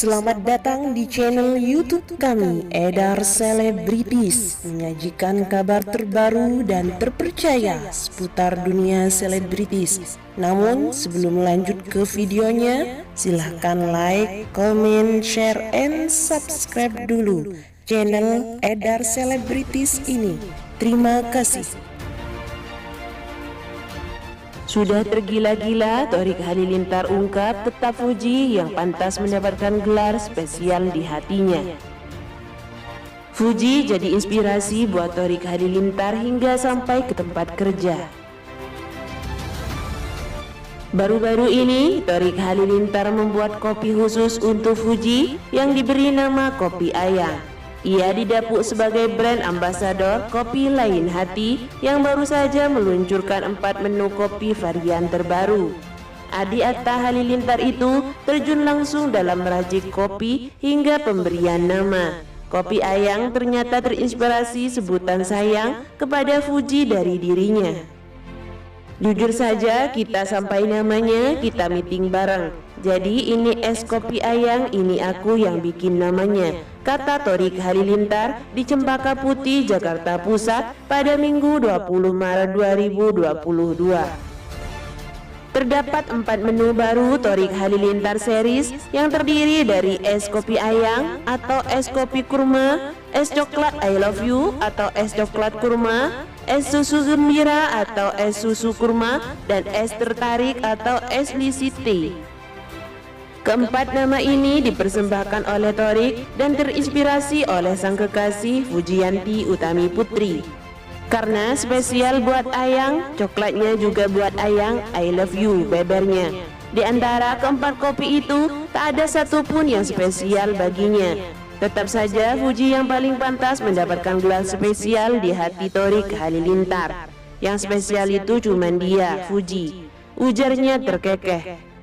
Selamat datang di channel YouTube kami, Edar Selebritis, menyajikan kabar terbaru dan terpercaya seputar dunia selebritis. Namun sebelum lanjut ke videonya, silahkan like, comment, share, and subscribe dulu channel Edar Selebritis ini. Terima kasih. Sudah tergila-gila, Thorik Halilintar ungkap tetap Fuji yang pantas mendapatkan gelar spesial di hatinya. Fuji jadi inspirasi buat Thorik Halilintar hingga sampai ke tempat kerja. Baru-baru ini, Thorik Halilintar membuat kopi khusus untuk Fuji yang diberi nama Kopi Ayang. Ia didapuk sebagai brand ambasador Kopi Lain Hati yang baru saja meluncurkan 4 menu kopi varian terbaru. Adi Atta Halilintar itu terjun langsung dalam meracik kopi hingga pemberian nama. Kopi Ayang ternyata terinspirasi sebutan sayang kepada Fuji dari dirinya. Jujur saja, kita sampai namanya, kita meeting bareng. Jadi ini es kopi Ayang, ini aku yang bikin namanya, kata Thorik Halilintar di Cempaka Putih, Jakarta Pusat pada Minggu 20 Maret 2022. Terdapat 4 menu baru Thorik Halilintar series yang terdiri dari es kopi Ayang atau es kopi kurma, es coklat I love you atau es coklat kurma, es susu gembira atau es susu kurma, dan es tertarik atau es lisite. Keempat nama ini dipersembahkan oleh Thorik dan terinspirasi oleh sang kekasih Fujiyanti Utami Putri. Karena spesial buat Ayang, coklatnya juga buat Ayang, I love you bebernya. Di antara keempat kopi itu, tak ada satupun yang spesial baginya. Tetap saja Fuji yang paling pantas mendapatkan gelar spesial di hati Thorik Halilintar. Yang spesial itu cuma dia, Fuji, ujarnya terkekeh.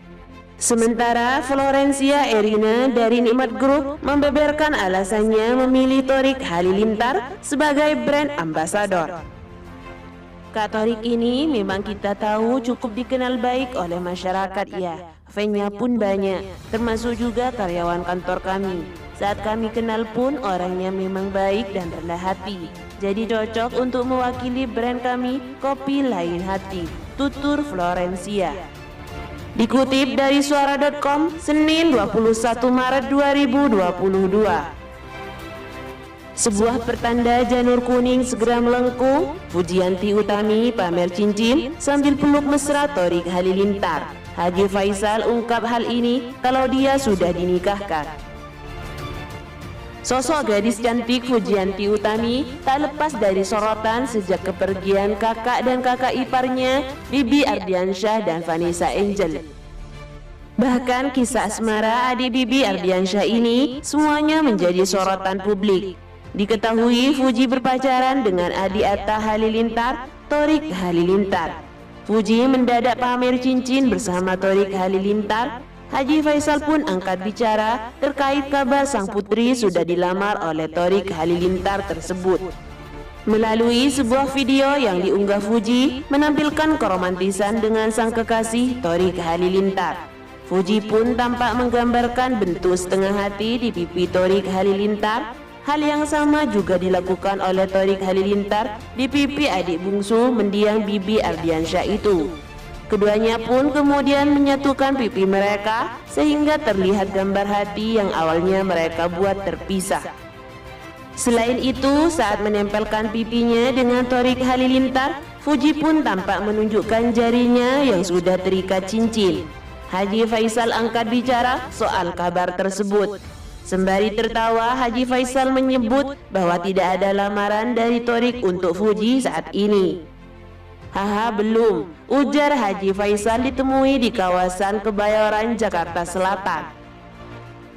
Sementara Florencia Erina dari Nikmat Group membeberkan alasannya memilih Thorik Halilintar sebagai brand ambasador. Kak Thorik ini memang kita tahu cukup dikenal baik oleh masyarakat ya. Fansnya pun banyak, termasuk juga karyawan kantor kami. Saat kami kenal pun orangnya memang baik dan rendah hati. Jadi cocok untuk mewakili brand kami, Kopi Lain Hati, tutur Florencia. Dikutip dari suara.com, Senin 21 Maret 2022. Sebuah pertanda janur kuning segera melengkung, Fujiyanti Utami pamer cincin sambil peluk mesra Thorik Halilintar. Haji Faisal ungkap hal ini kalau dia sudah dinikahkan. Sosok gadis cantik Fujiyanti Utami tak lepas dari sorotan sejak kepergian kakak dan kakak iparnya, Bibi Ardiansyah dan Vanessa Angel. Bahkan kisah asmara adik Bibi Ardiansyah ini semuanya menjadi sorotan publik. Diketahui Fuji berpacaran dengan Adi Atta Halilintar, Thorik Halilintar. Fuji mendadak pamer cincin bersama Thorik Halilintar. Haji Faisal pun angkat bicara terkait kabar sang putri sudah dilamar oleh Thorik Halilintar tersebut. Melalui sebuah video yang diunggah Fuji menampilkan keromantisan dengan sang kekasih Thorik Halilintar. Fuji pun tampak menggambarkan bentuk setengah hati di pipi Thorik Halilintar. Hal yang sama juga dilakukan oleh Thorik Halilintar di pipi adik bungsu mendiang Bibi Ardiansyah itu. Keduanya pun kemudian menyatukan pipi mereka sehingga terlihat gambar hati yang awalnya mereka buat terpisah. Selain itu, saat menempelkan pipinya dengan Thorik Halilintar, Fuji pun tampak menunjukkan jarinya yang sudah terikat cincin. Haji Faisal angkat bicara soal kabar tersebut. Sembari tertawa, Haji Faisal menyebut bahwa tidak ada lamaran dari Thorik untuk Fuji saat ini. Haha, belum, ujar Haji Faisal ditemui di kawasan Kebayoran, Jakarta Selatan.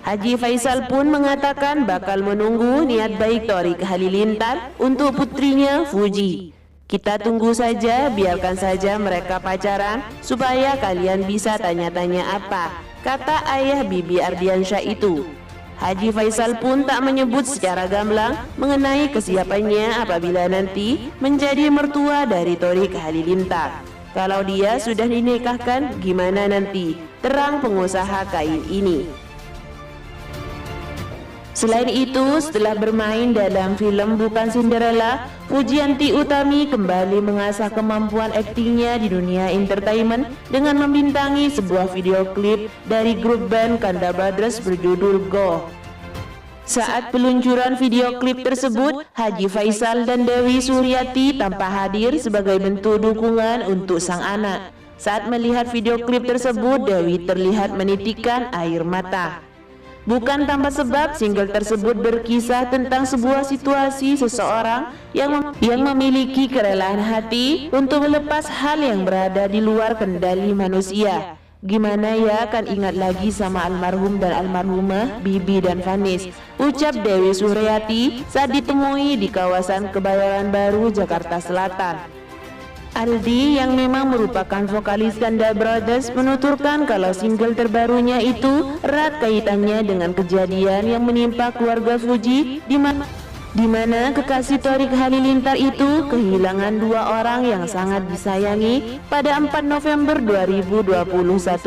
Haji Faisal pun mengatakan bakal menunggu niat baik Thorik Halilintar untuk putrinya Fuji. Kita tunggu saja, biarkan saja mereka pacaran supaya kalian bisa tanya-tanya apa, kata ayah Bibi Ardiansyah itu. Haji Faisal pun tak menyebut secara gamblang mengenai kesiapannya apabila nanti menjadi mertua dari Thorik Halilintar. Kalau dia sudah dinikahkan, gimana nanti? Terang pengusaha kain ini. Selain itu, setelah bermain dalam film Bukan Cinderella, Fujianti Utami kembali mengasah kemampuan aktingnya di dunia entertainment dengan membintangi sebuah video klip dari grup band Kanda Brothers berjudul Go. Saat peluncuran video klip tersebut, Haji Faisal dan Dewi Suryati tampak hadir sebagai bentuk dukungan untuk sang anak. Saat melihat video klip tersebut, Dewi terlihat menitikkan air mata. Bukan tanpa sebab, single tersebut berkisah tentang sebuah situasi seseorang yang memiliki kerelaan hati untuk melepas hal yang berada di luar kendali manusia. Gimana ya, kan ingat lagi sama almarhum dan almarhumah Bibi dan Vanis, ucap Dewi Suryati saat ditemui di kawasan Kebayoran Baru, Jakarta Selatan. Aldi yang memang merupakan vokalis Kanda Brothers menuturkan kalau single terbarunya itu erat kaitannya dengan kejadian yang menimpa keluarga Fuji di mana kekasih Thorik Halilintar itu kehilangan dua orang yang sangat disayangi pada 4 November 2021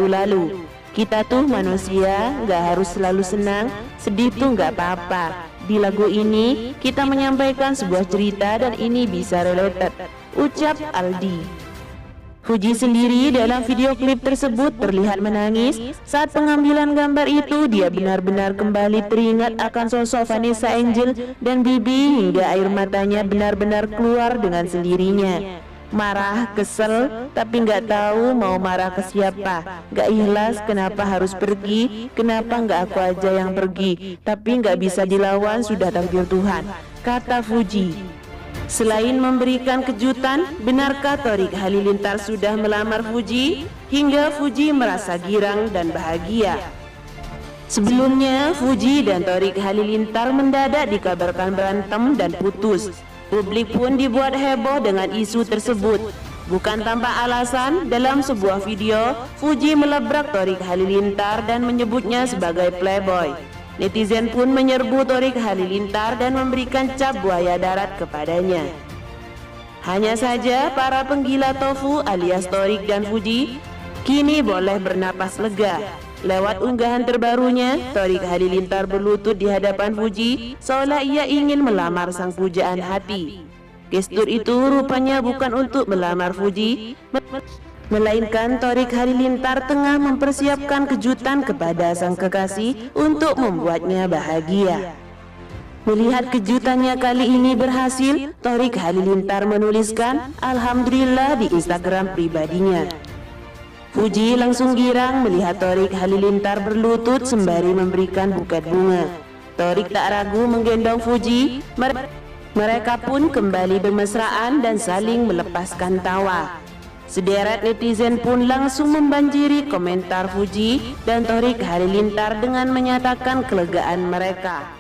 lalu. Kita tuh manusia, gak harus selalu senang, sedih tuh gak apa-apa. Di lagu ini kita menyampaikan sebuah cerita dan ini bisa related, ucap Aldi. Fuji sendiri dalam video klip tersebut terlihat menangis saat pengambilan gambar itu. Dia benar-benar kembali teringat akan sosok Vanessa Angel dan Bibi hingga air matanya benar-benar keluar dengan sendirinya. Marah, kesel, tapi nggak tahu mau marah ke siapa. Nggak ikhlas kenapa harus pergi, kenapa nggak aku aja yang pergi. Tapi nggak bisa dilawan, sudah takdir Tuhan, kata Fuji. Selain memberikan kejutan, benarkah Thorik Halilintar sudah melamar Fuji? Hingga Fuji merasa girang dan bahagia. Sebelumnya, Fuji dan Thorik Halilintar mendadak dikabarkan berantem dan putus. Publik pun dibuat heboh dengan isu tersebut. Bukan tanpa alasan, dalam sebuah video, Fuji melabrak Thorik Halilintar dan menyebutnya sebagai playboy. Netizen pun menyerbu Thorik Halilintar dan memberikan cap buaya darat kepadanya. Hanya saja para penggila tofu alias Thorik dan Fuji kini boleh bernapas lega. Lewat unggahan terbarunya, Thorik Halilintar berlutut di hadapan Fuji seolah ia ingin melamar sang pujaan hati. Gestur itu rupanya bukan untuk melamar Fuji, melainkan Thorik Halilintar tengah mempersiapkan kejutan kepada sang kekasih untuk membuatnya bahagia. Melihat kejutannya kali ini berhasil, Thorik Halilintar menuliskan Alhamdulillah di Instagram pribadinya. Fuji langsung girang melihat Thorik Halilintar berlutut sembari memberikan buket bunga. Thorik tak ragu menggendong Fuji. Mereka pun kembali bermesraan dan saling melepaskan tawa. Sederet netizen pun langsung membanjiri komentar Fuji dan Thorik Halilintar dengan menyatakan kelegaan mereka.